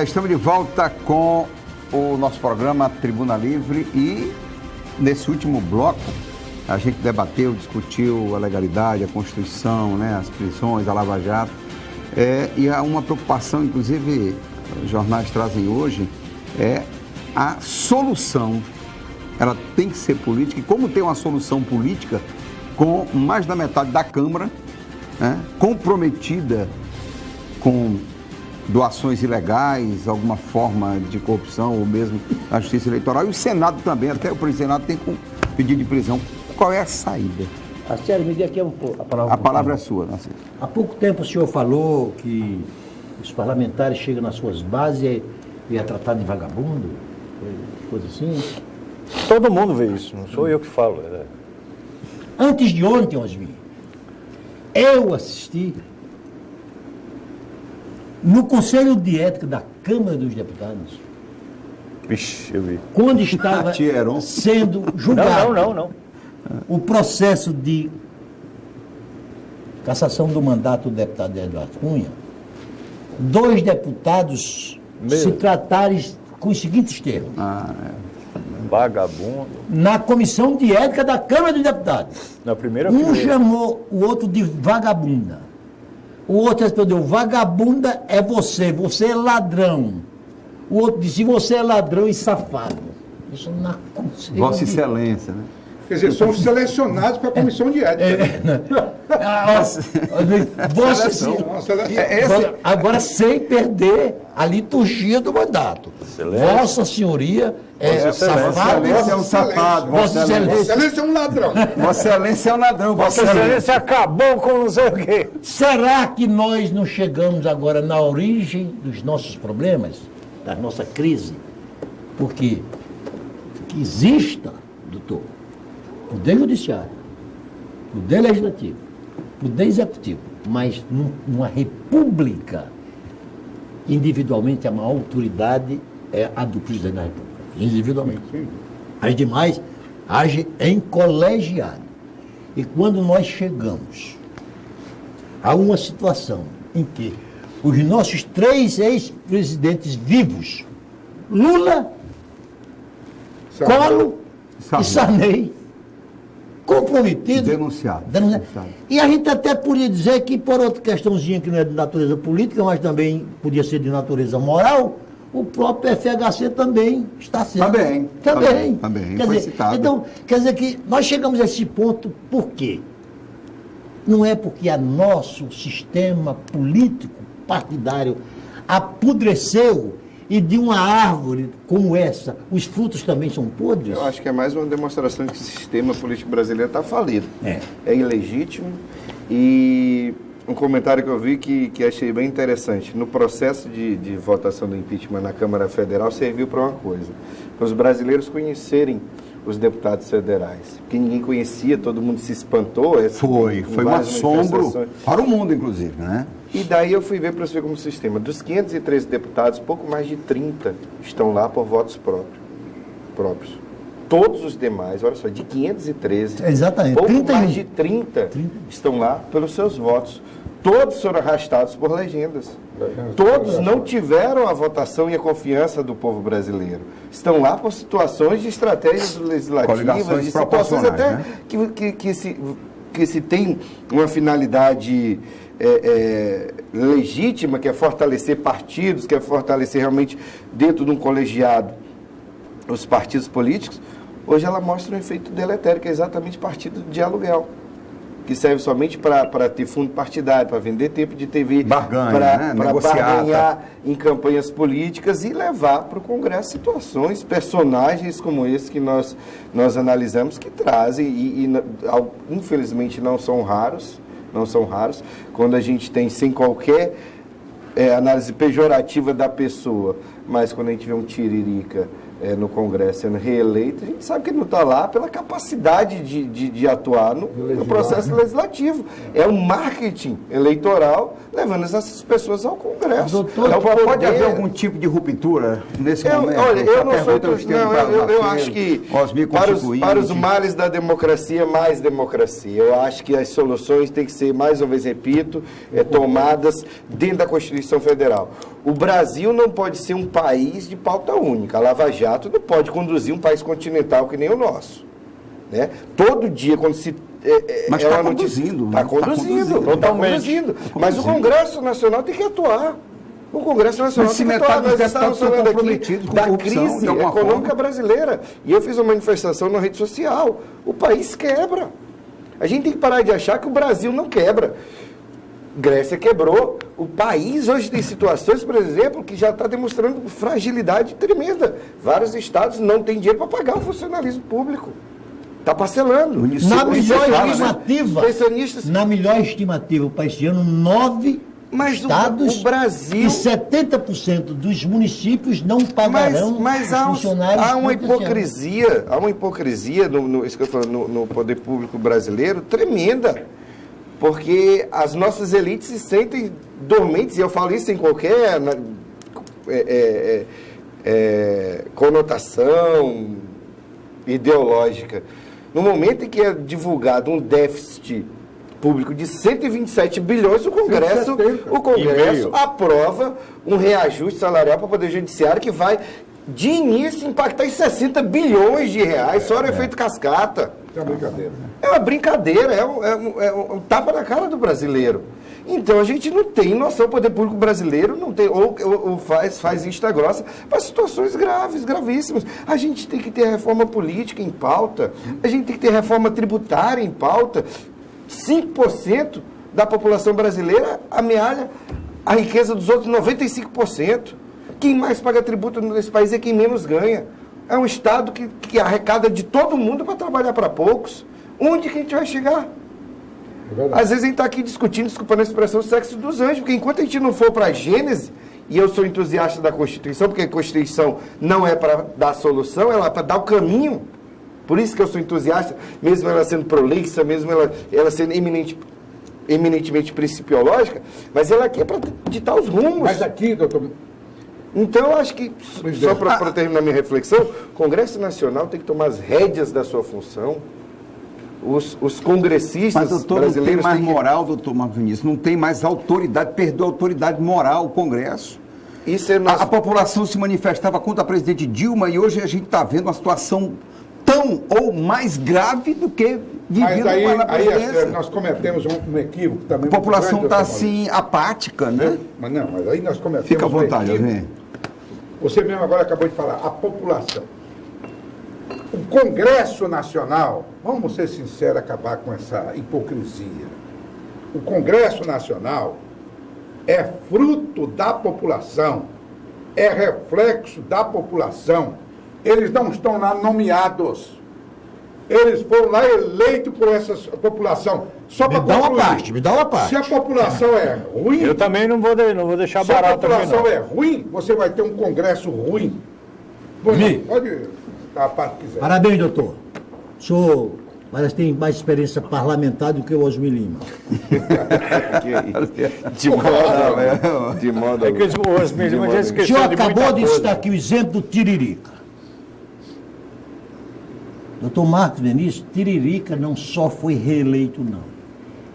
Estamos de volta com o nosso programa Tribuna Livre e nesse último bloco a gente debateu, discutiu a legalidade, a Constituição, né, as prisões, a Lava Jato, e há uma preocupação, inclusive os jornais trazem hoje, a solução. Ela tem que ser política, e como tem uma solução política com mais da metade da Câmara, né, comprometida com doações ilegais, alguma forma de corrupção ou mesmo na justiça eleitoral, e o Senado também, até o presidente do Senado tem com pedido de prisão. Qual é a saída? Narciso, me dê aqui a palavra. A palavra é sua, Narciso. Há pouco tempo o senhor falou que os parlamentares chegam nas suas bases e é tratado de vagabundo, coisa assim. Todo mundo vê isso, não sou eu que falo. Antes de ontem, Osmir, eu assisti no Conselho de Ética da Câmara dos Deputados, Vixe, eu vi. quando estava sendo julgado Não. o processo de cassação do mandato do deputado Eduardo Cunha, 2 deputados se tratarem com os seguintes termos. Vagabundo. Na Comissão de Ética da Câmara dos Deputados. Na primeira Um fileira. chamou o outro de vagabunda. O outro respondeu: vagabunda é você é ladrão. O outro disse: você é ladrão e safado. Isso na Conselho Vossa Excelência, né? Quer dizer, somos selecionados para a comissão de ética. Agora, sem perder a liturgia do mandato. Excelência. Vossa Senhoria é Vossa Excelência. safado. Vossa Excelência é um safado. Vossa Excelência. Excelência é um ladrão. Vossa Excelência é um ladrão. Vossa Excelência acabou com não sei o quê. Será que nós não chegamos agora na origem dos nossos problemas, da nossa crise? Porque que exista, doutor, poder judiciário, poder legislativo, poder executivo, mas numa república, individualmente a maior autoridade é a do presidente da República, individualmente. As demais agem em colegiado. E quando nós chegamos a uma situação em que os nossos 3 ex-presidentes vivos, Lula, Collor e Sarney, comprometidos, Denunciado. E a gente até podia dizer que, por outra questãozinha que não é de natureza política, mas também podia ser de natureza moral, o próprio FHC também está sendo. Também. Quer Foi dizer, citado. então, quer dizer que nós chegamos a esse ponto por quê? Não é porque o nosso sistema político partidário apodreceu e de uma árvore como essa, os frutos também são podres? Eu acho que é mais uma demonstração de que o sistema político brasileiro está falido. É ilegítimo. E um comentário que eu vi que achei bem interessante. No processo de votação do impeachment na Câmara Federal serviu para uma coisa. Para os brasileiros conhecerem os deputados federais. Porque ninguém conhecia, todo mundo se espantou. Foi um assombro para o mundo, inclusive, né? E daí eu fui ver para você ver como o sistema. Dos 513 deputados, pouco mais de 30 estão lá por votos próprios. Todos os demais, olha só, de 513, exatamente, pouco 31. mais de 30 estão lá pelos seus votos. Todos foram arrastados por legendas. Todos não tiveram a votação e a confiança do povo brasileiro. Estão lá por situações de estratégias legislativas, de situações até, né? que se tem uma finalidade legítima, que é fortalecer partidos, que é fortalecer realmente dentro de um colegiado os partidos políticos. Hoje ela mostra um efeito deletério, que é exatamente partido de aluguel, que serve somente para ter fundo partidário, para vender tempo de TV, para barganhar em campanhas políticas e levar para o Congresso situações, personagens como esse que nós analisamos, que trazem, e infelizmente não são raros, quando a gente tem sem qualquer análise pejorativa da pessoa, mas quando a gente vê um tiririca no Congresso sendo reeleito, a gente sabe que ele não está lá pela capacidade de atuar no processo legislativo. É um marketing eleitoral levando essas pessoas ao Congresso. Doutor, pode haver algum tipo de ruptura nesse momento? Olha, eu não sou... eu acho que para os males da democracia, mais democracia. Eu acho que as soluções têm que ser, mais uma vez repito, tomadas dentro da Constituição Federal. O Brasil não pode ser um país de pauta única. A Lava Jato não pode conduzir um país continental que nem o nosso. Né? Todo dia, quando se... Mas está conduzindo. Está conduzindo, totalmente. Mas o Congresso Nacional tem que atuar. O Congresso Nacional tem que atuar. Nós estamos falando aqui da crise econômica brasileira. E eu fiz uma manifestação na rede social. O país quebra. A gente tem que parar de achar que o Brasil não quebra. Grécia quebrou. O país hoje tem situações, por exemplo, que já está demonstrando fragilidade tremenda. Vários estados não têm dinheiro para pagar o funcionalismo público. Está parcelando. Na melhor estimativa para este ano, 9 estados o Brasil... e 70% dos municípios não pagarão mas os funcionários. Há uma hipocrisia, isso que eu falo, no poder público brasileiro tremenda. Porque as nossas elites se sentem dormentes, e eu falo isso sem qualquer conotação ideológica. No momento em que é divulgado um déficit público de 127 bilhões, o Congresso aprova um reajuste salarial para o Poder Judiciário que vai, de início, impactar em 60 bilhões de reais, só o efeito cascata. É uma brincadeira. É uma brincadeira, é um tapa na cara do brasileiro. Então a gente não tem noção, o poder público brasileiro não tem, ou faz vista grossa para situações gravíssimas. A gente tem que ter reforma política em pauta, a gente tem que ter reforma tributária em pauta. 5% da população brasileira amealha a riqueza dos outros 95%. Quem mais paga tributo nesse país é quem menos ganha. É um Estado que arrecada de todo mundo para trabalhar para poucos. Onde que a gente vai chegar? Às vezes a gente está aqui discutindo, desculpando a expressão, o sexo dos anjos, porque enquanto a gente não for para a Gênese, e eu sou entusiasta da Constituição, porque a Constituição não é para dar solução, ela é para dar o caminho. Por isso que eu sou entusiasta, mesmo ela sendo prolixa, mesmo ela sendo eminentemente principiológica, mas ela aqui é para ditar os rumos. Mas aqui, doutor... Então, eu acho que, só para terminar minha reflexão, o Congresso Nacional tem que tomar as rédeas da sua função. Os congressistas mas, doutor, brasileiros... não tem mais moral, doutor Marcos Vinícius, não tem mais autoridade, perdeu a autoridade moral o Congresso. Isso é nosso... a população se manifestava contra a presidente Dilma e hoje a gente está vendo uma situação tão ou mais grave do que vivido na presidência. Aí nós cometemos um equívoco também. A população está assim, apática, né? Mas aí nós cometemos Fica à vontade, Alvin. Você mesmo agora acabou de falar, a população. O Congresso Nacional, vamos ser sinceros, acabar com essa hipocrisia. O Congresso Nacional é fruto da população, é reflexo da população. Eles não estão lá nomeados. Eles foram lá eleitos por essa população. Só para concluir. Me dá uma parte. Se a população é ruim... Eu também não vou deixar se barato. Se a população é ruim, você vai ter um Congresso ruim. Pode dar a parte que quiser. Parabéns, doutor. O senhor parece que tem mais experiência parlamentar do que o Osmir Lima. De modo É que o Osmir Lima já O esqueceu senhor de muita acabou de coisa. citar aqui o exemplo do Tiririca. Doutor Marcos Vinícius, Tiririca não só foi reeleito, não.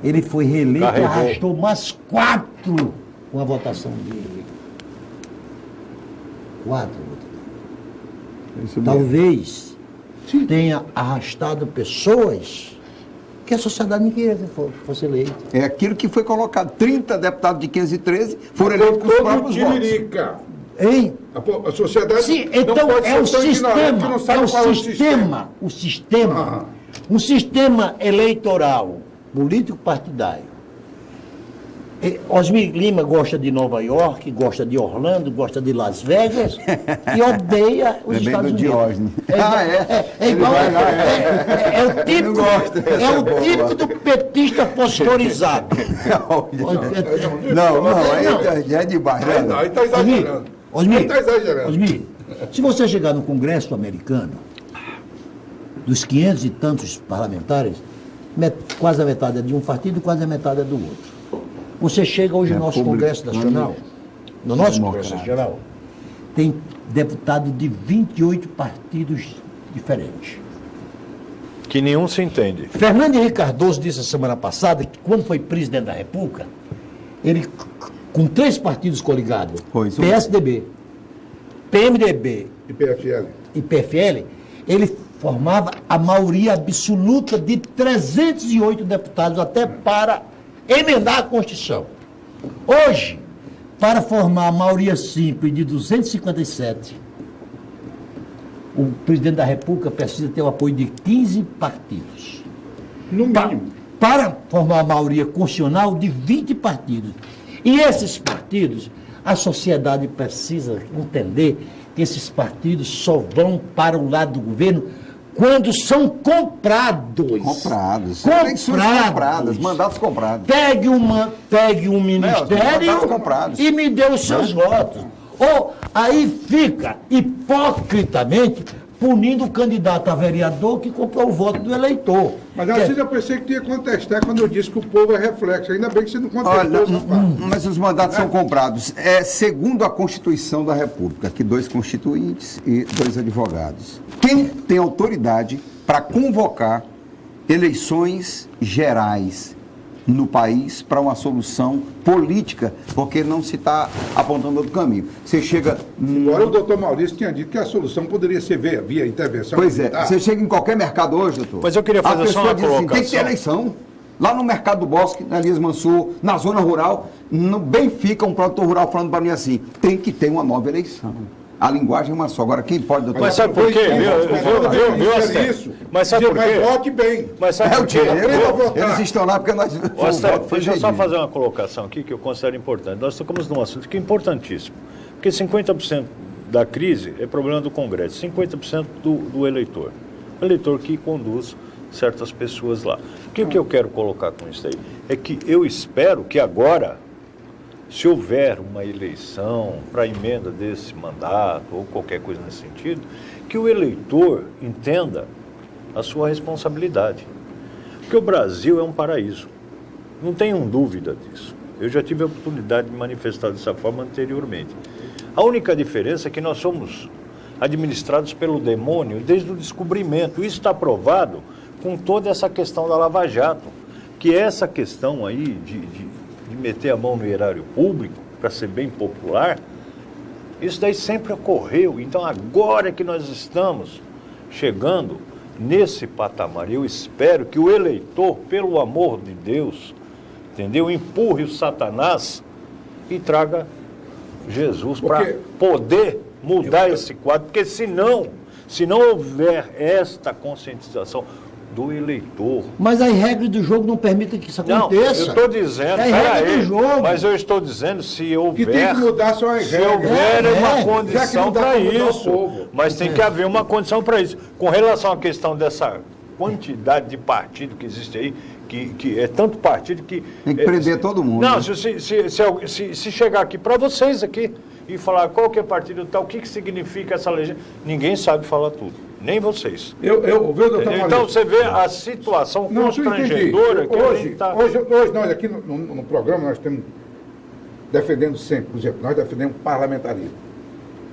Ele foi reeleito e arrastou mais 4 com a votação dele. 4 votações. Talvez tenha arrastado pessoas que a sociedade não queria que fosse eleito. É aquilo que foi colocado. 30 deputados de 513 foram eleitos com os próprios votos. Tiririca. Hein? A sociedade Sim, não então pode é ser o tão ignorante que não sabe qual é sistema. O sistema. Um sistema eleitoral, político partidário. Osmir Lima gosta de Nova York, gosta de Orlando, gosta de Las Vegas e odeia os Estados Unidos. Diógenes. É igual. É o tipo do petista fosforizado. Não, aí já é demais. Não, aí está exagerando. Osmir, Ele está exagerando. Osmir, Se você chegar no Congresso americano, dos 500 e tantos parlamentares, quase a metade é de um partido e quase a metade é do outro. Você chega hoje no nosso Congresso Nacional, no nosso Congresso Nacional, tem deputado de 28 partidos diferentes. Que nenhum se entende. Fernando Henrique Cardoso disse a semana passada que quando foi presidente da República, ele, com 3 partidos coligados, PSDB, PMDB e PFL, ele formava a maioria absoluta de 308 deputados, até para emendar a Constituição. Hoje, para formar a maioria simples de 257, o presidente da República precisa ter o apoio de 15 partidos. No mínimo. Para formar a maioria constitucional de 20 partidos. E esses partidos, a sociedade precisa entender que esses partidos só vão para o lado do governo quando são comprados. Comprados. Mandatos comprados. Pegue um ministério e me dê os seus votos. Ou aí fica hipocritamente punindo o candidato a vereador que comprou o voto do eleitor. Mas assim eu pensei que tu ia contestar quando eu disse que o povo é reflexo. Ainda bem que você não contestou. Mas os mandatos são comprados. Segundo a Constituição da República, que 2 constituintes e 2 advogados. Quem tem autoridade para convocar eleições gerais no país para uma solução política, porque não se está apontando outro caminho. Você chega... Agora o doutor Maurício tinha dito que a solução poderia ser via intervenção. Pois é, você chega em qualquer mercado hoje, doutor. Mas eu queria fazer só uma colocação. Assim, tem que ter eleição. Lá no Mercado do Bosque, na Elias Mansur, na zona rural, no Benfica, um produtor rural falando para mim assim, tem que ter uma nova eleição. A linguagem é uma só. Agora, quem pode, doutor? Mas sabe por quê? Mas sabe por quê? Mas vote bem. Mas sabe por quê? Eles estão lá porque nós... Deixa eu só fazer uma colocação aqui que eu considero importante. Nós tocamos num assunto que é importantíssimo. Porque 50% da crise é problema do Congresso, 50% do eleitor. O eleitor que conduz certas pessoas lá. O que eu quero colocar com isso aí? É que eu espero que agora, se houver uma eleição para emenda desse mandato ou qualquer coisa nesse sentido, que o eleitor entenda a sua responsabilidade. Porque o Brasil é um paraíso. Não tenham dúvida disso. Eu já tive a oportunidade de manifestar dessa forma anteriormente. A única diferença é que nós somos administrados pelo demônio desde o descobrimento. Isso está provado com toda essa questão da Lava Jato, que é essa questão aí de meter a mão no erário público, para ser bem popular, isso daí sempre ocorreu. Então, agora que nós estamos chegando nesse patamar, eu espero que o eleitor, pelo amor de Deus, entendeu? Empurre o Satanás e traga Jesus para poder mudar esse quadro, porque se não houver esta conscientização do eleitor. Mas as regras do jogo não permitem que isso aconteça. Não, eu estou dizendo, mas eu estou dizendo se houver... Que tem que mudar só as regras. Se houver uma condição para isso. Mas tem que haver uma condição para isso. Com relação à questão dessa quantidade de partido que existe aí, que é tanto partido que... Tem que prender todo mundo. Não, se chegar aqui para vocês aqui e falar qual que é partido tal, o que significa essa legenda, ninguém sabe falar tudo. Nem vocês. Então você vê a situação constrangedora que hoje nós aqui no programa nós estamos defendendo sempre, por exemplo, nós defendemos parlamentarismo.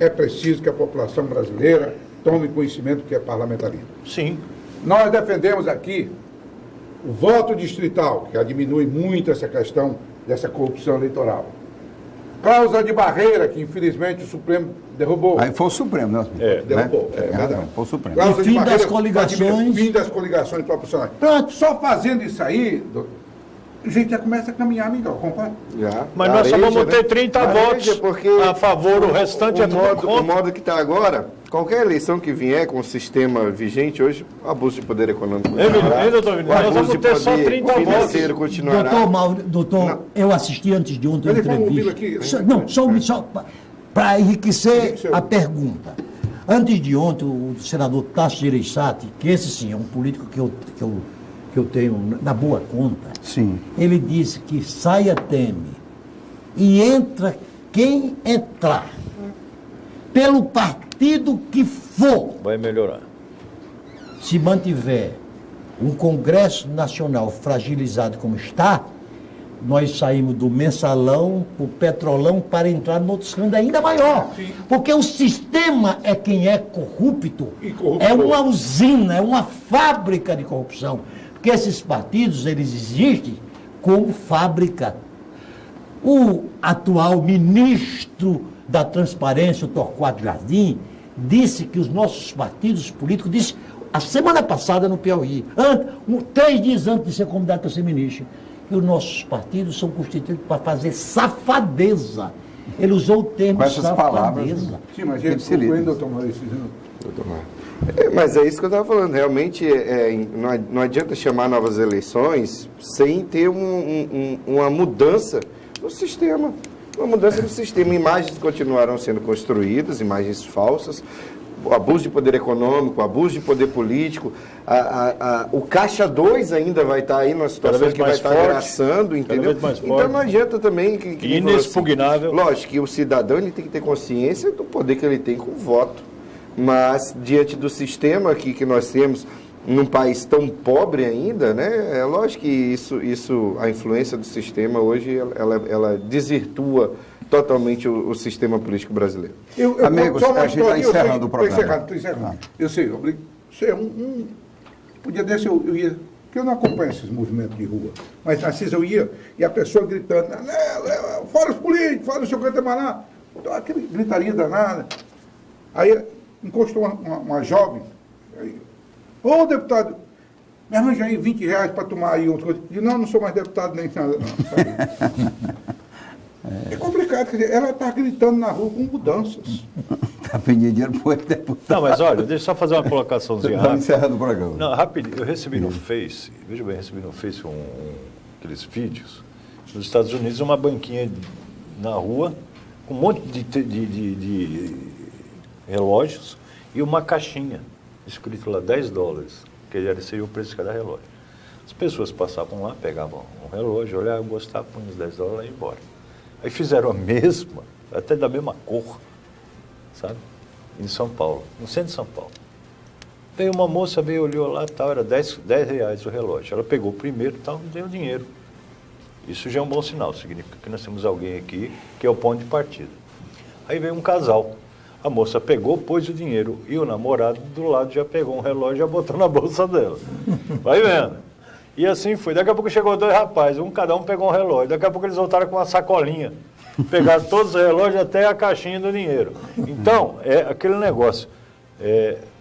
É preciso que a população brasileira tome conhecimento do que é parlamentarismo. Sim. Nós defendemos aqui o voto distrital, que diminui muito essa questão dessa corrupção eleitoral. Cláusula de barreira, que infelizmente o Supremo derrubou. Aí foi o Supremo, né? Derrubou, verdade. Foi o Supremo. E fim das coligações. Fim das coligações proporcionais. Só fazendo isso aí, a gente já começa a caminhar melhor, concorda? Mas nós só vamos ter 30 votos a favor, o restante é tudo contra. O modo que está agora, qualquer eleição que vier com o sistema vigente hoje, abuso de poder econômico. Nós vamos ter só 30 financeiro votos. continuará. Doutor, eu assisti antes de ontem uma entrevista. Só para enriquecer a pergunta. Antes de ontem, o senador Tasso Gereissati, que esse sim é um político que eu tenho na boa conta, sim. Ele disse que saia Temer e entra quem entrar. Pelo partido que for, Vai melhorar. se mantiver um Congresso Nacional fragilizado como está, nós saímos do mensalão, o petrolão, para entrar no outro escândalo ainda maior. Sim. Porque o sistema é quem é corrupto. E corruptor. É uma usina, é uma fábrica de corrupção. Porque esses partidos, eles existem como fábrica. O atual ministro da Transparência, o Torquato Jardim, disse que os nossos partidos políticos, disse a semana passada no Piauí, 3 dias antes de ser convidado para ser ministro, que os nossos partidos são constituídos para fazer safadeza. Ele usou o termo Com essas palavras, safadeza. Sim, mas ele se liga. concluindo, doutor Maurício. Mas é isso que eu estava falando. Realmente, não adianta chamar novas eleições sem ter uma mudança no sistema. Uma mudança no sistema. Imagens continuarão sendo construídas, imagens falsas, o abuso de poder econômico, o abuso de poder político. O Caixa 2 ainda vai estar aí numa situação que vai estar ameaçando, entendeu? Então não adianta também que inexpugnável. Assim, lógico que o cidadão ele tem que ter consciência do poder que ele tem com o voto. Mas, diante do sistema aqui que nós temos, num país tão pobre ainda, né, é lógico que a influência do sistema hoje, ela desvirtua totalmente o sistema político brasileiro. Amigos, a gente está encerrando o programa. Estou encerrando. Eu sei, isso é um dia desse eu ia, porque eu não acompanho esses movimentos de rua, mas Narciso eu ia, e a pessoa gritando, fora os políticos, fora o seu Cantamaná, então aquela gritaria danada. Aí encostou uma jovem, ô deputado, me arranja aí R$20 para tomar aí outra coisa. Eu não sou mais deputado nem nada, não. É complicado, quer dizer, ela está gritando na rua com mudanças. Está pedindo dinheiro para o deputado. Não, mas olha, deixa eu só fazer uma colocaçãozinha Estamos rápida. encerrando o programa. Não, rapidinho, eu recebi no Face, veja bem, recebi no Face aqueles vídeos, nos Estados Unidos, uma banquinha na rua, com um monte de relógios e uma caixinha, escrito lá $10, que seria o preço de cada relógio. As pessoas passavam lá, pegavam um relógio, olhavam, gostavam, punham os $10 e iam embora. Aí fizeram a mesma, até da mesma cor, sabe? Em São Paulo, no centro de São Paulo. Veio uma moça, olhou lá, tal, era R$10 o relógio. Ela pegou o primeiro e tal, deu dinheiro. Isso já é um bom sinal, significa que nós temos alguém aqui que é o ponto de partida. Aí veio um casal. A moça pegou, pôs o dinheiro e o namorado do lado já pegou um relógio e já botou na bolsa dela. Vai vendo. E assim foi. Daqui a pouco chegou 2 rapazes, cada um pegou um relógio. Daqui a pouco eles voltaram com uma sacolinha. Pegaram todos os relógios até a caixinha do dinheiro. Então, é aquele negócio.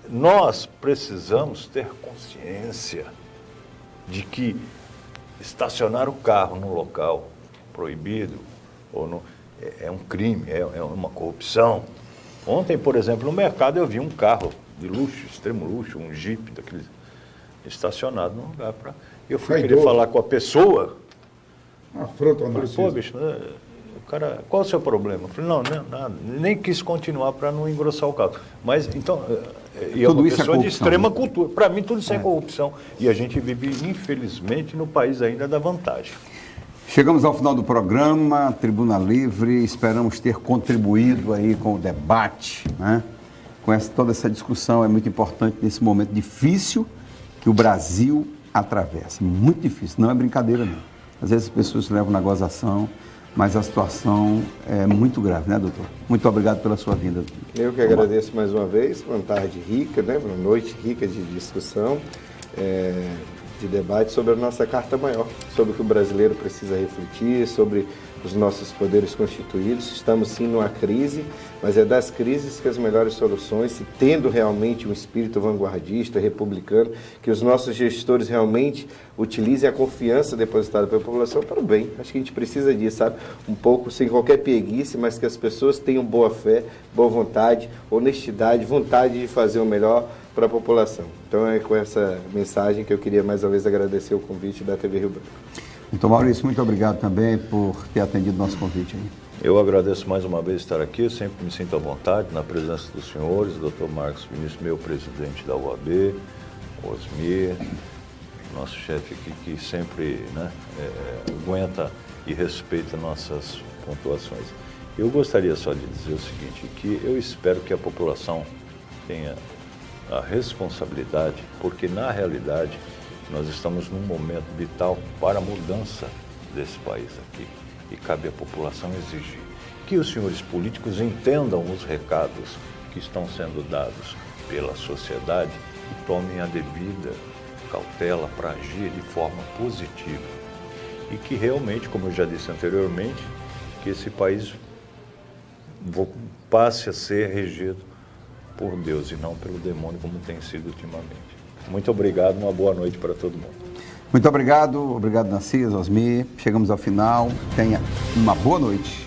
Nós precisamos ter consciência de que estacionar o carro num local proibido é um crime, é uma corrupção. Ontem, por exemplo, no mercado eu vi um carro de luxo, extremo luxo, um Jeep daquele estacionado num lugar para... Eu fui querer falar com a pessoa. Afronta ao Falei, Narciso. pô, bicho, o cara, qual é o seu problema? Eu falei, não, nada. Nem quis continuar para não engrossar o carro. Mas, então, e é uma pessoa de extrema cultura. Para mim, tudo isso é corrupção. E a gente vive, infelizmente, no país ainda da vantagem. Chegamos ao final do programa, Tribuna Livre, esperamos ter contribuído aí com o debate, né? Com toda essa discussão, é muito importante nesse momento difícil que o Brasil atravessa. Muito difícil, não é brincadeira não. Às vezes as pessoas se levam na gozação, mas a situação é muito grave, né, doutor? Muito obrigado pela sua vinda. Eu que agradeço mais uma vez, uma tarde rica, né? Uma noite rica de discussão, de debate sobre a nossa Carta Maior, sobre o que o brasileiro precisa refletir, sobre os nossos poderes constituídos. Estamos sim numa crise, mas é das crises que as melhores soluções, se tendo realmente um espírito vanguardista, republicano, que os nossos gestores realmente utilizem a confiança depositada pela população para o bem. Acho que a gente precisa disso, sabe? Um pouco sem qualquer preguiça, mas que as pessoas tenham boa fé, boa vontade, honestidade, vontade de fazer o melhor para a população. Então é com essa mensagem que eu queria mais uma vez agradecer o convite da TV Rio Branco. Então, Maurício, muito obrigado também por ter atendido o nosso convite aí. Eu agradeço mais uma vez estar aqui, eu sempre me sinto à vontade na presença dos senhores, Dr. Marcos Vinícius, meu presidente da UAB, Osmir, nosso chefe aqui que sempre aguenta e respeita nossas pontuações. Eu gostaria só de dizer o seguinte, que eu espero que a população tenha a responsabilidade, porque na realidade nós estamos num momento vital para a mudança desse país aqui. E cabe à população exigir que os senhores políticos entendam os recados que estão sendo dados pela sociedade e tomem a devida cautela para agir de forma positiva. E que realmente, como eu já disse anteriormente, que esse país passe a ser regido por Deus e não pelo demônio, como tem sido ultimamente. Muito obrigado, uma boa noite para todo mundo. Muito obrigado, Narciso, Osmir. Chegamos ao final. Tenha uma boa noite.